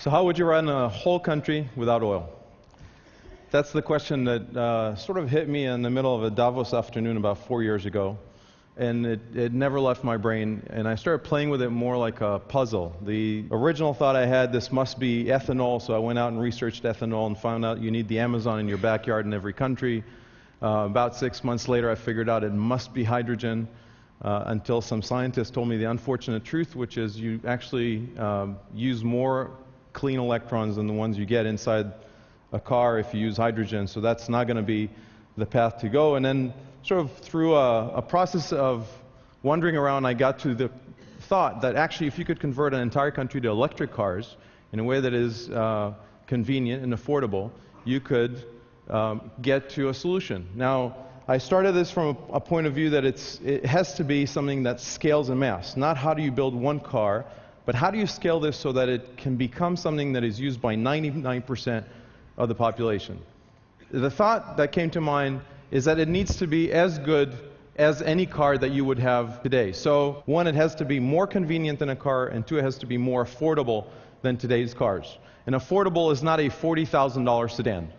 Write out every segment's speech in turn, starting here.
So how would you run a whole country without oil? That's the question that sort of hit me in the middle of a Davos afternoon about 4 years ago. And it never left my brain, and I started playing with it more like a puzzle. The original thought I had, this must be ethanol, so I went out and researched ethanol and found out you need the Amazon in your backyard in every country. About 6 months later, I figured out it must be hydrogen, until some scientists told me the unfortunate truth, which is you actually use more clean electrons than the ones you get inside a car if you use hydrogen, so that's not going to be the path to go. And then sort of through a process of wandering around, I got to the thought that actually if you could convert an entire country to electric cars in a way that is convenient and affordable, you could get to a solution. Now, I started this from a point of view that it has to be something that scales en masse. Not how do you build one car, but how do you scale this so that it can become something that is used by 99% of the population. The thought that came to mind is that it needs to be as good as any car that you would have today. So, one, it has to be more convenient than a car, and two, it has to be more affordable than today's cars. And affordable is not a $40,000 sedan,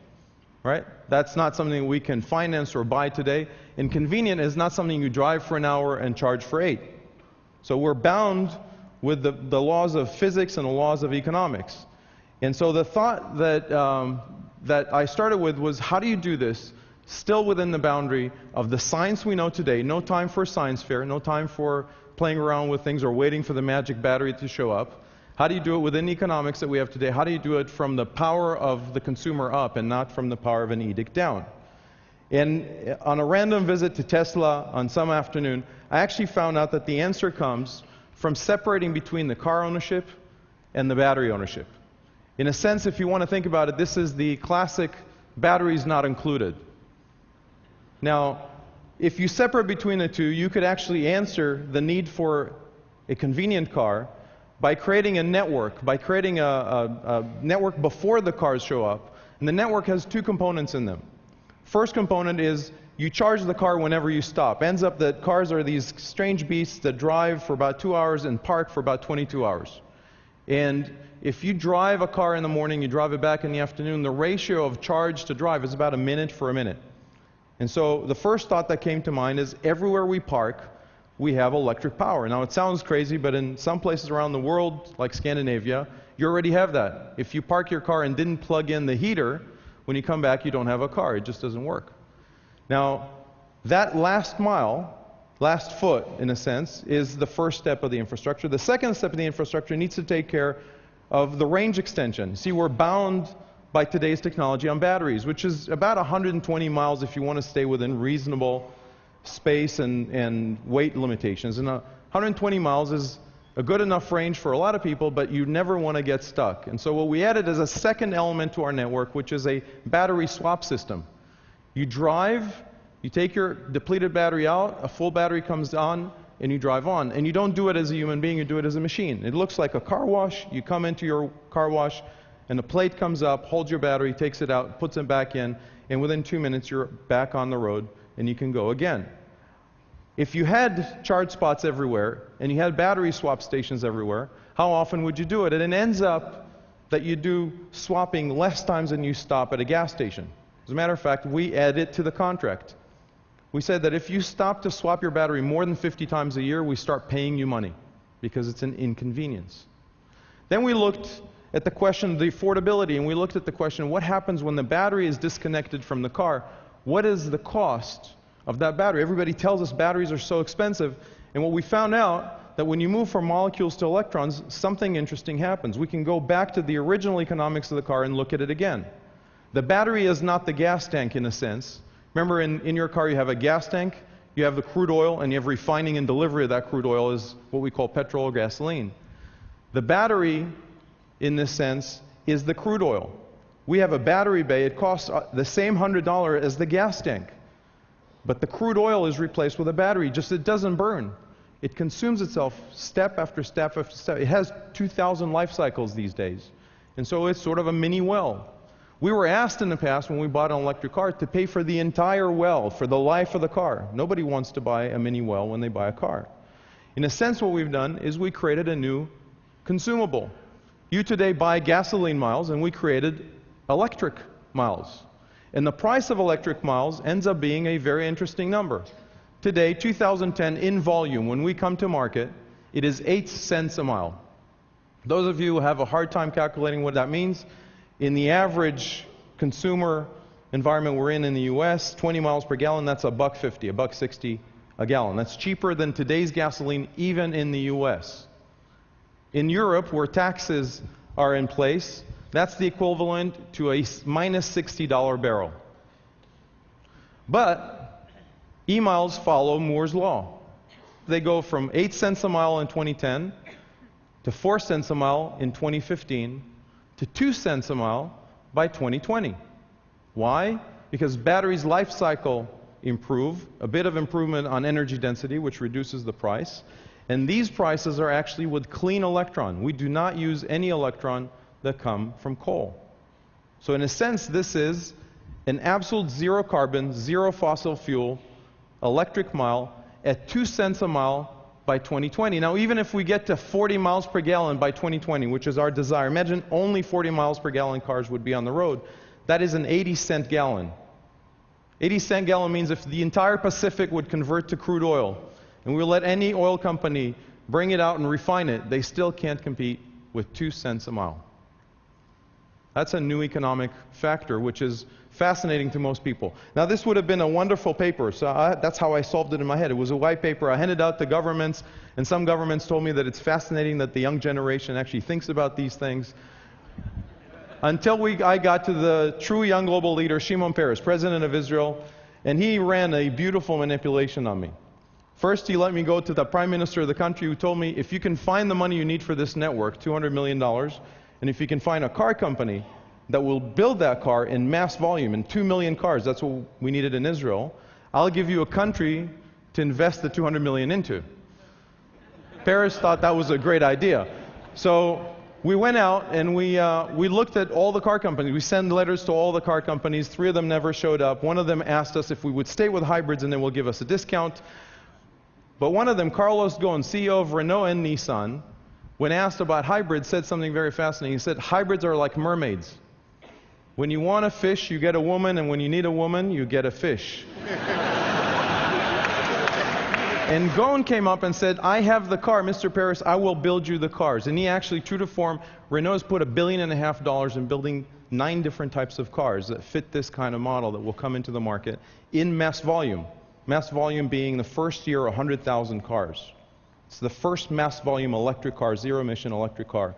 right? That's not something we can finance or buy today. And convenient is not something you drive for an hour and charge for 8. So we're bound with the laws of physics and the laws of economics. And so the thought that I started with was, how do you do this still within the boundary of the science we know today? No time for a science fair, no time for playing around with things or waiting for the magic battery to show up. How do you do it within the economics that we have today? How do you do it from the power of the consumer up and not from the power of an edict down? And on a random visit to Tesla on some afternoon, I actually found out that the answer comes from separating between the car ownership and the battery ownership. In a sense, if you want to think about it, this is the classic batteries not included. Now, if you separate between the two, you could actually answer the need for a convenient car by creating a network, by creating a network before the cars show up. And the network has two components in them. First component is you charge the car whenever you stop. Ends up that cars are these strange beasts that drive for about 2 hours and park for about 22 hours. And if you drive a car in the morning, you drive it back in the afternoon, the ratio of charge to drive is about a minute for a minute. And so the first thought that came to mind is everywhere we park, we have electric power. Now, it sounds crazy, but in some places around the world, like Scandinavia, you already have that. If you park your car and didn't plug in the heater, when you come back, you don't have a car. It just doesn't work. Now, that last mile, last foot, in a sense, is the first step of the infrastructure. The second step of the infrastructure needs to take care of the range extension. See, we're bound by today's technology on batteries, which is about 120 miles if you want to stay within reasonable space and weight limitations. And 120 miles is a good enough range for a lot of people, but you never want to get stuck. And so what we added is a second element to our network, which is a battery swap system. You drive, you take your depleted battery out, a full battery comes on, and you drive on. And you don't do it as a human being, you do it as a machine. It looks like a car wash. You come into your car wash, and the plate comes up, holds your battery, takes it out, puts it back in, and within 2 minutes you're back on the road, and you can go again. If you had charge spots everywhere, and you had battery swap stations everywhere, how often would you do it? And it ends up that you do swapping less times than you stop at a gas station. As a matter of fact, we add it to the contract. We said that if you stop to swap your battery more than 50 times a year, we start paying you money, because it's an inconvenience. Then we looked at the question of the affordability, and we looked at the question, what happens when the battery is disconnected from the car? What is the cost of that battery? Everybody tells us batteries are so expensive, and what we found out, that when you move from molecules to electrons, something interesting happens. We can go back to the original economics of the car and look at it again. The battery is not the gas tank in a sense. Remember, in your car you have a gas tank, you have the crude oil, and you have refining and delivery of that crude oil is what we call petrol or gasoline. The battery, in this sense, is the crude oil. We have a battery bay, it costs the same $100 as the gas tank. But the crude oil is replaced with a battery, just it doesn't burn. It consumes itself step after step after step. It has 2,000 life cycles these days. And so it's sort of a mini well. We were asked in the past when we bought an electric car to pay for the entire well, for the life of the car. Nobody wants to buy a mini well when they buy a car. In a sense, what we've done is we created a new consumable. You today buy gasoline miles, and we created electric miles. And the price of electric miles ends up being a very interesting number. Today, 2010, in volume, when we come to market, it is 8 cents a mile. Those of you who have a hard time calculating what that means, in the average consumer environment we're in the US, 20 miles per gallon, that's $1.50, $1.60 a gallon. That's cheaper than today's gasoline, even in the US. In Europe, where taxes are in place, that's the equivalent to a minus $60 barrel. But e-miles follow Moore's law. They go from 8 cents a mile in 2010 to 4 cents a mile in 2015 to 2 cents a mile by 2020. Why? Because batteries' life cycle improve, a bit of improvement on energy density, which reduces the price. And these prices are actually with clean electron. We do not use any electron that come from coal. So in a sense, this is an absolute zero carbon, zero fossil fuel electric mile at 2 cents a mile by 2020. Now, even if we get to 40 miles per gallon by 2020, which is our desire, imagine only 40 miles per gallon cars would be on the road. That is an 80-cent gallon. 80-cent gallon means if the entire Pacific would convert to crude oil, and we'll let any oil company bring it out and refine it, they still can't compete with 2 cents a mile. That's a new economic factor, which is fascinating to most people. Now, this would have been a wonderful paper, so that's how I solved it in my head. It was a white paper. I handed out to governments, and some governments told me that it's fascinating that the young generation actually thinks about these things. Until I got to the true young global leader, Shimon Peres, president of Israel, and he ran a beautiful manipulation on me. First, he let me go to the prime minister of the country, who told me, if you can find the money you need for this network, $200 million, and if you can find a car company that will build that car in mass volume, in 2 million cars, that's what we needed in Israel, I'll give you a country to invest the $200 million into. Peres thought that was a great idea. So we went out and we looked at all the car companies. We sent letters to all the car companies. 3 of them never showed up. One of them asked us if we would stay with hybrids and then will give us a discount. But one of them, Carlos Ghosn, CEO of Renault and Nissan, when asked about hybrids, said something very fascinating. He said, hybrids are like mermaids. When you want a fish, you get a woman, and when you need a woman, you get a fish. And Ghosn came up and said, I have the car, Mr. Peres, I will build you the cars. And he actually, true to form, Renault's put $1.5 billion in building 9 different types of cars that fit this kind of model that will come into the market in mass volume. Mass volume being the first year 100,000 cars. It's the first mass volume electric car, zero-emission electric car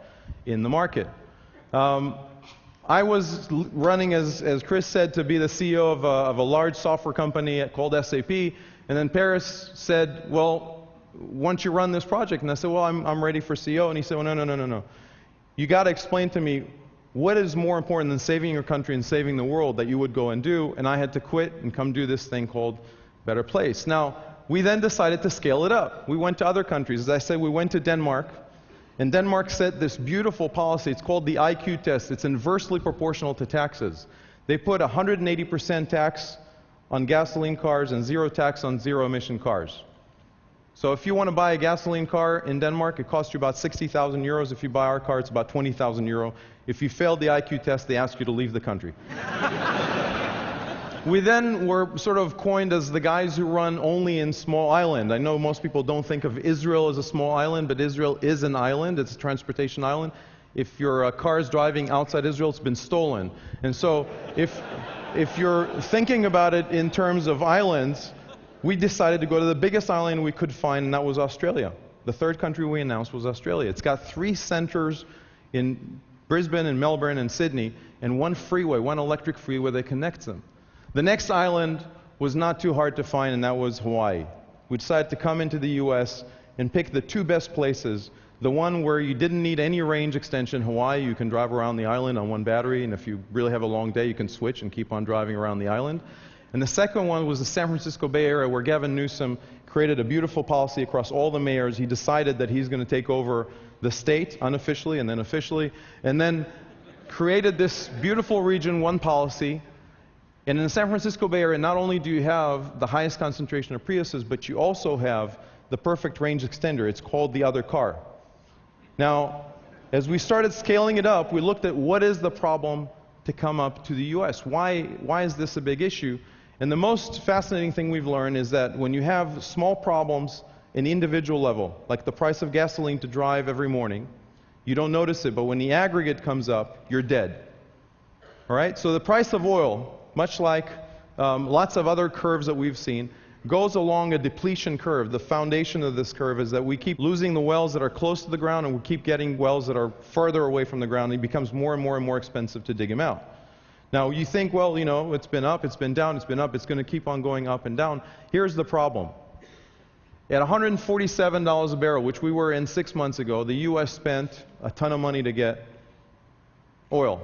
in the market. I was running, as Chris said, to be the CEO of a large software company called SAP, and then Peres said, well, once you run this project, and I said, well, I'm ready for CEO, and he said, well, no. You got to explain to me what is more important than saving your country and saving the world that you would go and do, and I had to quit and come do this thing called Better Place. Now, we then decided to scale it up. We went to other countries. As I said, we went to Denmark, and Denmark set this beautiful policy. It's called the IQ test. It's inversely proportional to taxes. They put 180% tax on gasoline cars and 0 tax on zero-emission cars. So if you want to buy a gasoline car in Denmark, it costs you about 60,000 euros. If you buy our car, it's about 20,000 euro. If you failed the IQ test, they ask you to leave the country. We then were sort of coined as the guys who run only in small island. I know most people don't think of Israel as a small island, but Israel is an island. It's a transportation island. If your car is driving outside Israel, it's been stolen. And so if you're thinking about it in terms of islands, we decided to go to the biggest island we could find, and that was Australia. The 3rd country we announced was Australia. It's got 3 centers in Brisbane and Melbourne and Sydney, and 1 freeway, 1 electric freeway that connects them. The next island was not too hard to find, and that was Hawaii. We decided to come into the US and pick the 2 best places. The one where you didn't need any range extension, Hawaii, you can drive around the island on 1 battery, and if you really have a long day, you can switch and keep on driving around the island. And the second one was the San Francisco Bay Area, where Gavin Newsom created a beautiful policy across all the mayors. He decided that he's going to take over the state, unofficially and then officially, and then created this beautiful region, 1 policy. And in the San Francisco Bay Area, not only do you have the highest concentration of Priuses, but you also have the perfect range extender. It's called the other car. Now, As we started scaling it up, we looked at what is the problem to come up to the US. Why is this a big issue? And the most fascinating thing we've learned is that when you have small problems in the individual level, like the price of gasoline to drive every morning, you don't notice it, but when the aggregate comes up, you're dead. All right? So the price of oil, much like lots of other curves that we've seen, goes along a depletion curve. The foundation of this curve is that we keep losing the wells that are close to the ground, and we keep getting wells that are further away from the ground, and it becomes more and more and more expensive to dig them out. Now, you think, well, you know, it's been up, it's been down, it's been up, it's going to keep on going up and down. Here's the problem. At $147 a barrel, which we were in 6 months ago, the U.S. spent a ton of money to get oil.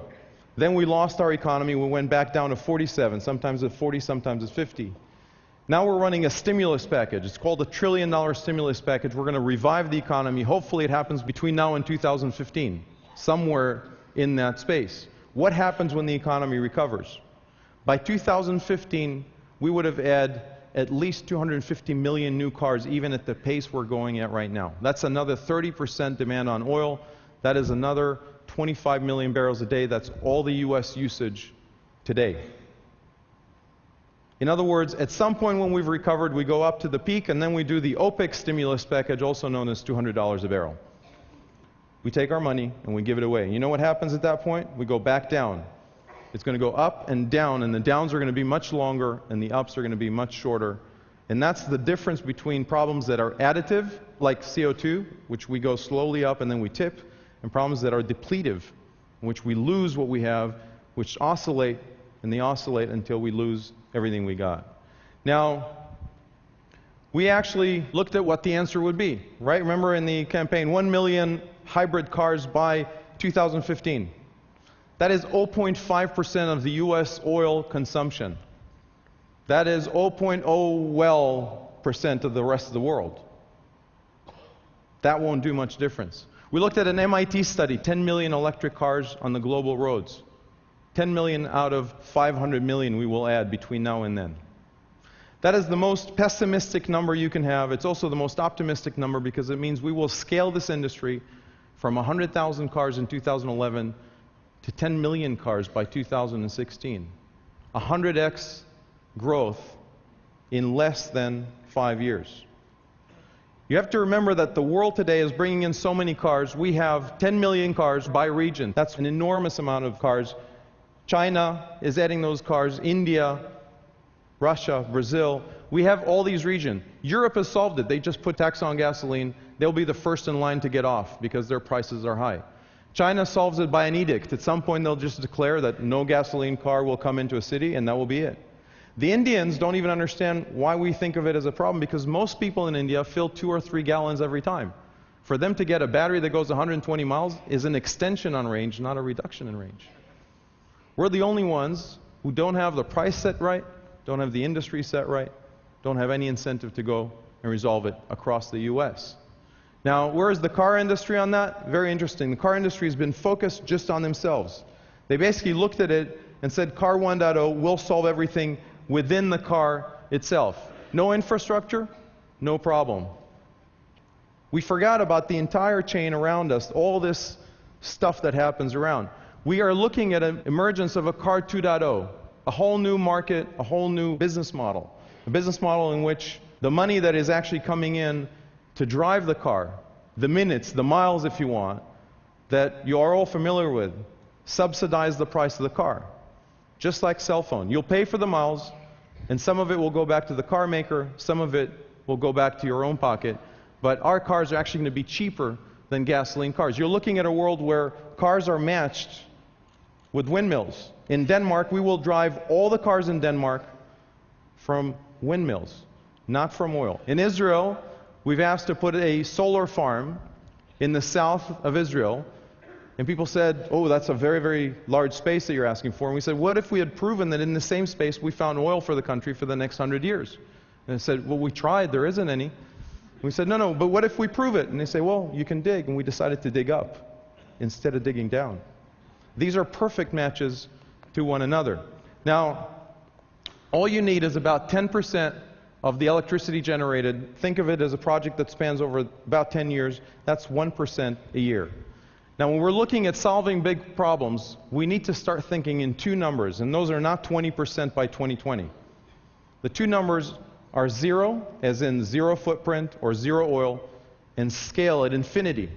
Then we lost our economy, we went back down to 47, sometimes at 40, sometimes at 50. Now we're running a stimulus package. It's called a $1 trillion stimulus package. We're going to revive the economy. Hopefully it happens between now and 2015, somewhere in that space. What happens when the economy recovers? By 2015, we would have had at least 250 million new cars, even at the pace we're going at right now. That's another 30% demand on oil. That is another 25 million barrels a day. That's all the U.S. usage today. In other words, at some point when we've recovered, we go up to the peak, and then we do the OPEC stimulus package, also known as $200 a barrel. We take our money and we give it away. You know what happens at that point? We go back down. It's going to go up and down, and the downs are going to be much longer, and the ups are going to be much shorter. And that's the difference between problems that are additive, like CO2, which we go slowly up and then we tip, and problems that are depletive, in which we lose what we have, which oscillate, and they oscillate until we lose everything we got. Now, we actually looked at what the answer would be, right? Remember in the campaign, 1 million hybrid cars by 2015. That is 0.5% of the US oil consumption. That is 0.0% of the rest of the world. That won't do much difference. We looked at an MIT study, 10 million electric cars on the global roads. 10 million out of 500 million we will add between now and then. That is the most pessimistic number you can have. It's also the most optimistic number because it means we will scale this industry from 100,000 cars in 2011 to 10 million cars by 2016. 100x growth in less than 5 years. You have to remember that the world today is bringing in so many cars. We have 10 million cars by region. That's an enormous amount of cars. China is adding those cars, India, Russia, Brazil. We have all these regions. Europe has solved it. They just put tax on gasoline. They'll be the first in line to get off because their prices are high. China solves it by an edict. At some point they'll just declare that no gasoline car will come into a city, and that will be it. The Indians don't even understand why we think of it as a problem, because most people in India fill 2 or 3 gallons every time. For them to get a battery that goes 120 miles is an extension on range, not a reduction in range. We're the only ones who don't have the price set right, don't have the industry set right, don't have any incentive to go and resolve it across the US. Now, where is the car industry on that? Very interesting. The car industry has been focused just on themselves. They basically looked at it and said, Car 1.0 will solve everything within the car itself. No infrastructure, no problem. We forgot about the entire chain around us, all this stuff that happens around. We are looking at an emergence of a car 2.0, a whole new market, a whole new business model. A business model in which the money that is actually coming in to drive the car, the minutes, the miles if you want, that you are all familiar with, subsidize the price of the car. Just like cell phone. You'll pay for the miles, and some of it will go back to the car maker, some of it will go back to your own pocket, but our cars are actually going to be cheaper than gasoline cars. You're looking at a world where cars are matched with windmills. In Denmark, we will drive all the cars in Denmark from windmills, not from oil. In Israel, we've asked to put a solar farm in the south of Israel, and people said, oh, that's a very, very large space that you're asking for. And we said, what if we had proven that in the same space we found oil for the country for the next 100 years? And they said, well, we tried, there isn't any. And we said, no, but what if we prove it? And they say, well, you can dig. And we decided to dig up instead of digging down. These are perfect matches to one another. Now, all you need is about 10% of the electricity generated. Think of it as a project that spans over about 10 years. That's 1% a year. Now, when we're looking at solving big problems, we need to start thinking in two numbers, and those are not 20% by 2020. The two numbers are zero, as in zero footprint or zero oil, and scale at infinity.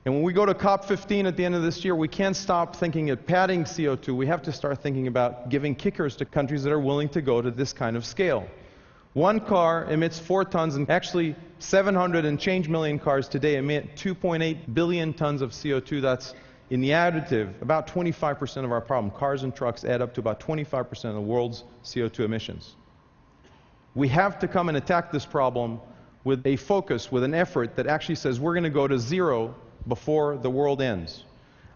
And when we go to COP15 at the end of this year, we can't stop thinking of padding CO2. We have to start thinking about giving kickers to countries that are willing to go to this kind of scale. One car emits 4 tons, and actually 700 and change million cars today emit 2.8 billion tons of CO2. That's, in the additive, about 25% of our problem. Cars and trucks add up to about 25% of the world's CO2 emissions. We have to come and attack this problem with a focus, with an effort that actually says we're going to go to zero before the world ends.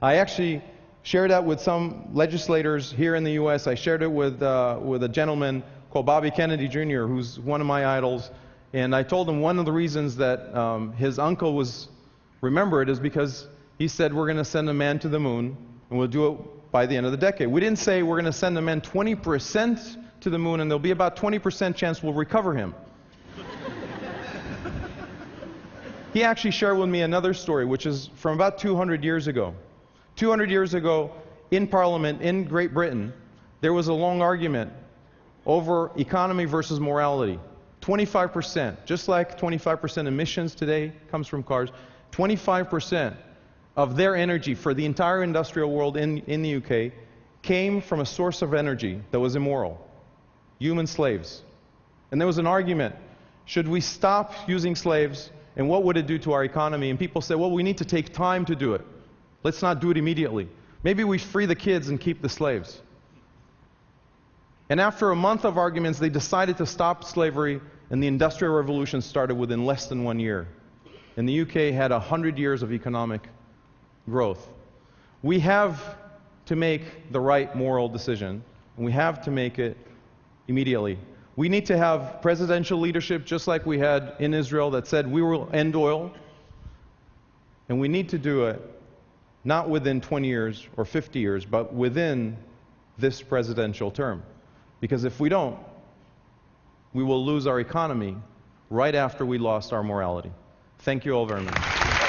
I actually shared that with some legislators here in the US. I shared it with a gentleman called Bobby Kennedy Jr., who's one of my idols. And I told him one of the reasons that his uncle was remembered is because he said we're going to send a man to the moon, and we'll do it by the end of the decade. We didn't say we're going to send a man 20% to the moon, and there'll be about 20% chance we'll recover him. He actually shared with me another story, which is from about 200 years ago. 200 years ago, in Parliament in Great Britain, there was a long argument over economy versus morality. 25%, just like 25% emissions today comes from cars, 25% of their energy for the entire industrial world in the UK came from a source of energy that was immoral: human slaves. And there was an argument, should we stop using slaves, and what would it do to our economy? And people said, well, we need to take time to do it. Let's not do it immediately. Maybe we free the kids and keep the slaves. And after a month of arguments, they decided to stop slavery, and the Industrial Revolution started within less than 1 year. And the UK had 100 years of economic growth. We have to make the right moral decision, and we have to make it immediately. We need to have presidential leadership, just like we had in Israel, that said we will end oil. And we need to do it not within 20 years or 50 years, but within this presidential term. Because if we don't, we will lose our economy right after we lost our morality. Thank you all very much.